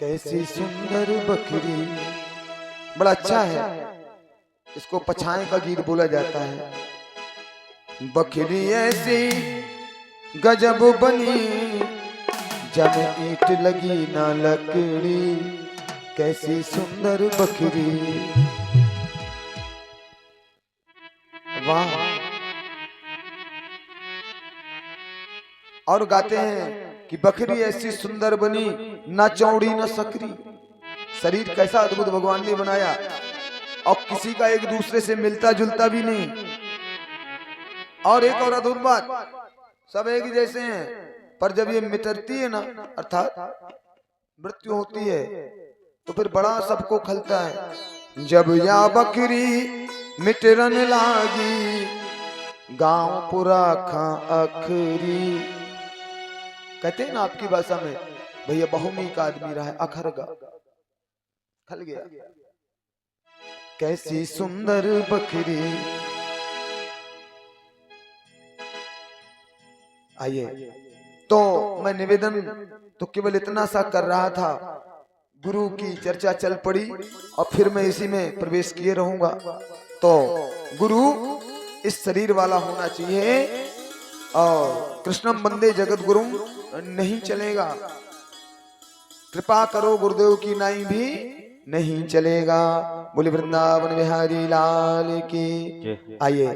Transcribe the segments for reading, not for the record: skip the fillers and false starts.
कैसी सुंदर बकरी, बड़ा अच्छा है। इसको पछाए का गीत बोला जाता है। बकरी ऐसी गजब बनी, जब ईंट लगी ना लकड़ी, कैसी सुंदर बकरी। वाह। और गाते हैं कि बकरी ऐसी सुंदर बनी, ना चौड़ी ना सकरी। शरीर कैसा अद्भुत भगवान ने बनाया, और किसी का एक दूसरे से मिलता जुलता भी नहीं। और एक और अद्भुत बात, सब एक जैसे हैं, पर जब ये मिटती है ना, अर्थात मृत्यु होती है, तो फिर बड़ा सबको खलता है। जब या बकरी मिटरन लागी, गांव पूरा खा अखरी। कहते हैं ना आपकी भाषा में, भैया बहुमी का आदमी रहा है, अखर गा खल गया। कैसी सुंदर बकरी। आइए, तो मैं निवेदन तो केवल इतना सा कर रहा था, गुरु की चर्चा चल पड़ी और फिर मैं इसी में प्रवेश किए रहूंगा। तो गुरु इस शरीर वाला होना चाहिए, और कृष्णम वंदे जगत गुरुम नहीं चलेगा। कृपा करो गुरुदेव की नाई भी नहीं चलेगा। बोले वृंदावन बिहारी लाल की। आइए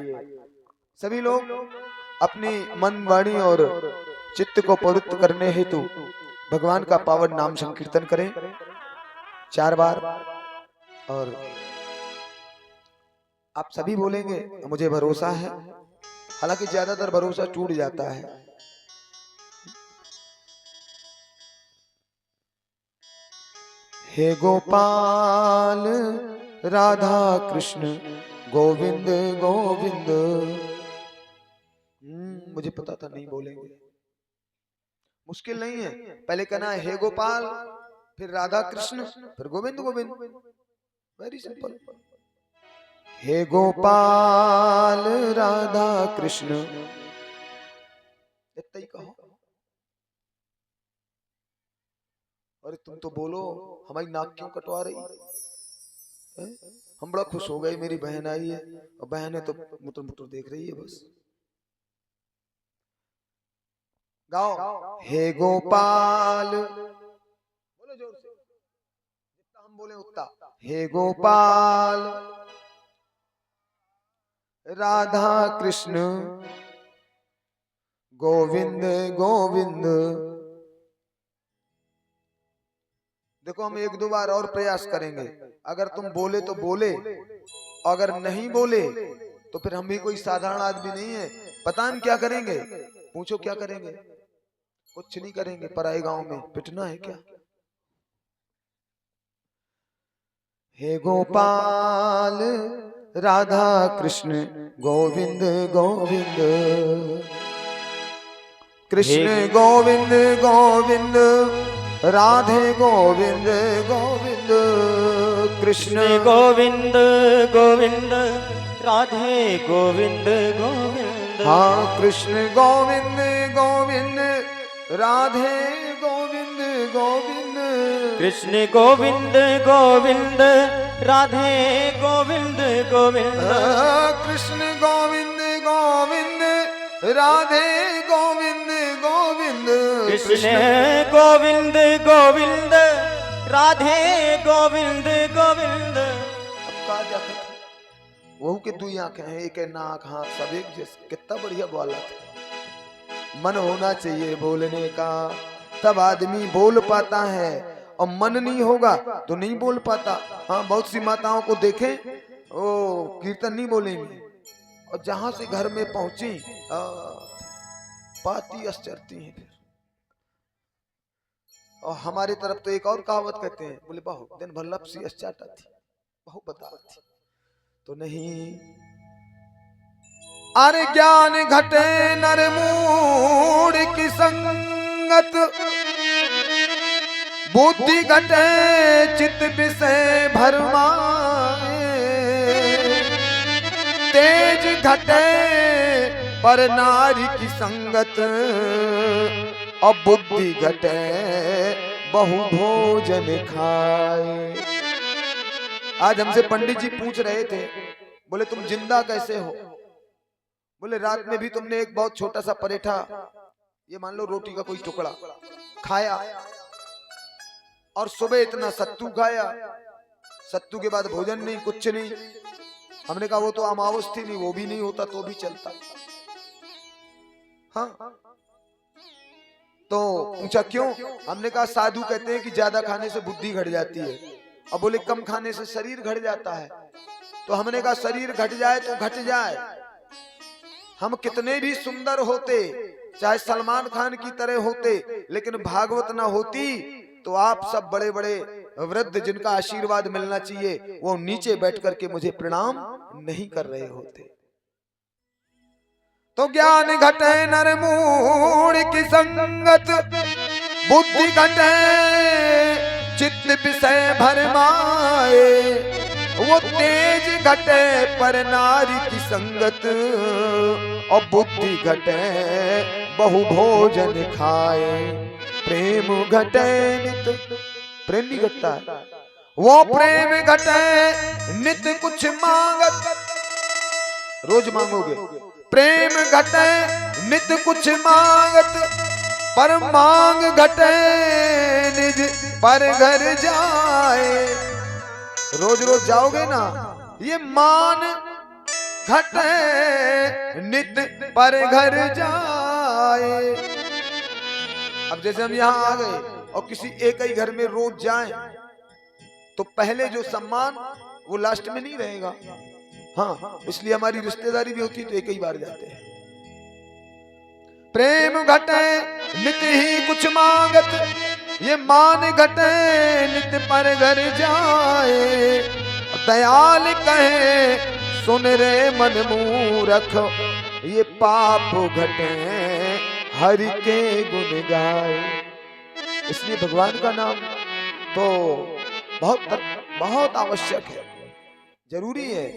सभी लोग अपनी मन वाणी और चित्त को पवित्र करने हेतु भगवान का पावन नाम संकीर्तन करें 4 बार। और आप सभी बोलेंगे, मुझे भरोसा है, हालांकि ज्यादातर भरोसा टूट जाता है। हे गोपाल राधा कृष्ण गोविंद गोविंद। मुझे पता था नहीं बोलेंगे, मुश्किल नहीं है। पहले कहना है हे गोपाल, फिर राधा कृष्ण, फिर गोविंद गोविंद। Very simple. हे गोपाल राधा कृष्ण, इतना ही कहो। अरे तुम तो बोलो, हमारी नाक क्यों कटवा रही है? हम बड़ा खुश हो गए, मेरी बहन आई है, और बहन है तो मुटर मुटर देख रही है बस। गाओ। हे गोपाल, बोलो जोर से, जितना हम बोले उतना। हे गोपाल राधा कृष्ण गोविंद गोविंद। देखो हम 1-2 बार और प्रयास करेंगे। अगर तुम बोले तो बोले, अगर नहीं बोले तो फिर हम भी कोई साधारण आदमी नहीं है। पता हम क्या करेंगे? पूछो क्या करेंगे? कुछ नहीं करेंगे। पराए गांव में पिटना है क्या? हे गोपाल राधा कृष्ण गोविंद गोविंद। कृष्ण गोविंद गोविंद, राधे गोविंद गोविंद। कृष्ण गोविंद गोविंद, राधे गोविंद गोविंद। हाँ, कृष्ण गोविंद गोविंद, राधे गोविंद गोविंद। कृष्ण गोविंद गोविंद, राधे गोविंद गोविंद। कृष्ण गोविंद गोविंद, राधे गोविंद गोविंद। कृष्ण गोविंद गोविंद, राधे गोविंद गोविंद। वहू के 2 आंखें हैं, एक है नाक हाथ सब एक जैसे। कितना बढ़िया बोला था। मन होना चाहिए बोलने का, तब आदमी बोल पाता है, और मन नहीं होगा तो नहीं बोल पाता। हाँ, बहुत सी माताओं को देखें, ओ कीर्तन नहीं बोलेंगी, और जहां से घर में पहुंची पाती अश्चरती हैं। फिर और हमारी तरफ तो एक और कहावत कहते हैं, बोले बहु दिन भर लपसी अश्चाटा थी, बहु बता थी तो नहीं। अरे ज्ञान घटे नर मूड की संगत, बुद्धि घटे चित्त विषय भरमाए। तेज घटे पर नारी की संगत, और बुद्धि घटे बहु भोजन खाए। आज हमसे पंडित जी पूछ रहे थे, बोले तुम जिंदा कैसे हो? बोले रात में भी तुमने एक बहुत छोटा सा परेठा, ये मान लो रोटी का कोई टुकड़ा खाया, और सुबह इतना सत्तू खाया, सत्तू के बाद भोजन नहीं, कुछ नहीं। हमने कहा वो तो अमावस थी, नहीं वो भी नहीं होता तो भी चलता। हाँ, तो पूछा क्यों? हमने कहा साधु कहते हैं कि ज्यादा खाने से बुद्धि घट जाती है, और बोले कम खाने से शरीर घट जाता है। तो हमने कहा शरीर घट जाए तो घट जाए, हम कितने भी सुंदर होते, चाहे सलमान खान की तरह होते, लेकिन भागवत ना होती तो आप सब बड़े बड़े वृद्ध जिनका आशीर्वाद मिलना चाहिए, वो नीचे बैठ करके मुझे प्रणाम नहीं कर रहे होते। तो ज्ञान घटे नर मूढ़ की संगत, बुद्धि घटे चित्त विषय भरमाए, वो तेज घटे पर नारी की संगत, और बुद्धि घटे बहु भोजन खाए, प्रेम घटे नित, प्रेम भी घटता है, वो प्रेम घटे नित कुछ मांगत, रोज मांगोगे, प्रेम घटे नित कुछ मांगत, पर मांग घटे निज पर घर जाए। रोज रोज जाओगे ना, ये मान घटे नित पर घर जाए। अब जैसे हम यहाँ आ गए और किसी एक ही घर में रोज जाएं, तो पहले जो सम्मान वो लास्ट में नहीं रहेगा। हाँ, इसलिए हमारी रिश्तेदारी भी होती है तो एक ही बार जाते हैं। प्रेम घटे नित ही कुछ मांगत, ये मान घटे नित पर घर जाए, दयाल कहे सुन रे मन मूरख, ये पाप घटे हरि के गुण गाए। इसलिए भगवान का नाम तो बहुत आवश्यक है, जरूरी है,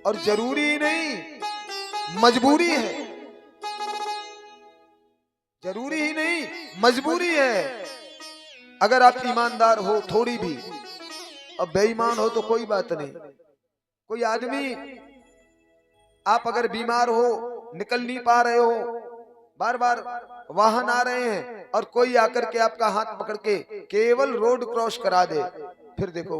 और जरूरी नहीं मजबूरी है, जरूरी ही नहीं मजबूरी है। अगर आप ईमानदार हो थोड़ी भी, और बेईमान हो तो कोई बात नहीं। कोई आदमी, आप अगर बीमार हो, निकल नहीं पा रहे हो, बार बार वाहन आ रहे हैं, और कोई आकर के आपका हाथ पकड़ के केवल रोड क्रॉस करा दे, फिर देखो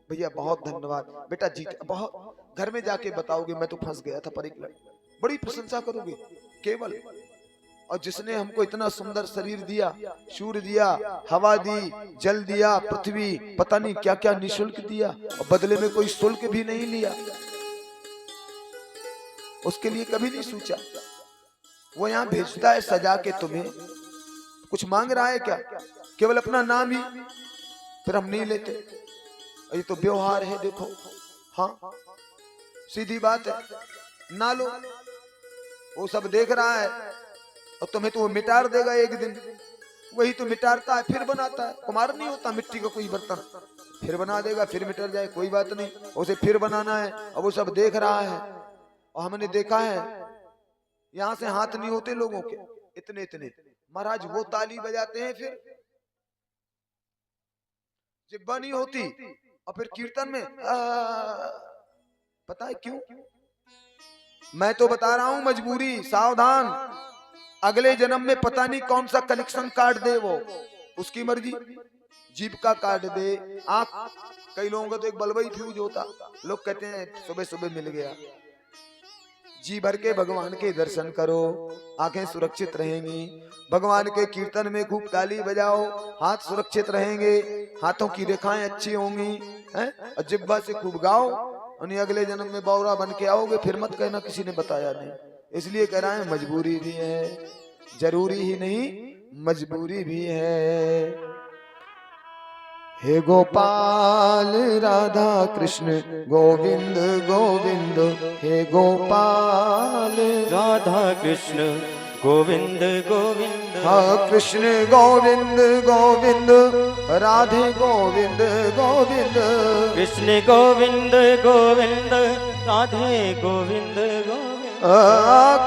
भैया बहुत धन्यवाद बेटा जीत, बहुत घर में जाके बताओगे मैं तो फंस गया था पर एक लड़का, बड़ी प्रशंसा करोगे केवल। और जिसने हमको इतना सुंदर शरीर दिया, सूर्य दिया, हवा दी, जल दिया, पृथ्वी, पता नहीं क्या क्या निःशुल्क दिया, और बदले में कोई शुल्क भी नहीं लिया, उसके लिए कभी नहीं सोचा। वो यहाँ भेजता है सजा के तुम्हें, कुछ मांग रहा है क्या? केवल अपना नाम ही, फिर हम नहीं लेते। ये तो व्यवहार है, देखो। हाँ, सीधी बात है, ना लो, वो सब देख रहा है, और तुम्हें तो वो मिटार देगा एक दिन। वही तो मिटारता है फिर बनाता है, कुम्हार नहीं होता मिट्टी का कोई बर्तन, फिर बना देगा, फिर मिट जाए, कोई बात नहीं, उसे फिर बनाना है, और वो सब देख रहा है। और हमने देखा है यहाँ से हाथ नहीं होते लोगों के, इतने इतने महाराज वो ताली बजाते हैं, फिर जिब्बा नहीं होती, और फिर कीर्तन में पता है क्यों? मैं तो बता रहा हूं मजबूरी, सावधान। अगले जन्म में पता नहीं कौन सा कनेक्शन काट दे वो, उसकी मर्जी, जीभ का काट दे, आंख, कई लोगों का तो एक बल्ब ही फ्यूज होता, लोग कहते हैं सुबह सुबह मिल गया। जी भर के भगवान के दर्शन करो, आंखें सुरक्षित रहेंगी। भगवान के कीर्तन में खूब ताली बजाओ, हाथ सुरक्षित रहेंगे, हाथों की रेखाएं अच्छी होंगी, हैं? और जिब्बा से खूब गाओ, उन्हें अगले जन्म में बौरा बन के आओगे, फिर मत कहना किसी ने बताया नहीं। इसलिए कह रहा है मजबूरी भी है, जरूरी ही नहीं मजबूरी भी है। हे गोपाल राधा कृष्ण गोविंद गोविंद, हे गोपाल राधा कृष्ण गोविंद गोविंद, हाँ कृष्ण गोविंद गोविंद, राधे गोविंद गोविंद, कृष्ण गोविंद गोविंद, राधे गोविंद गोविंद,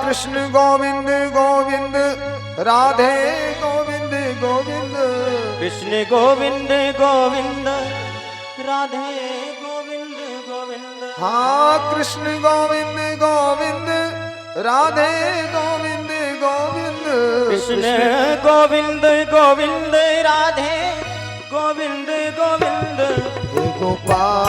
कृष्ण गोविंद गोविंद, राधे गोविंद गोविंद, कृष्ण गोविंद गोविंद राधे गोविंद गोविंद। हाँ कृष्ण गोविंद गोविंद राधे गोविंद गोविंद। कृष्ण गोविंद गोविंद राधे गोविंद गोविंद। हे गोपाल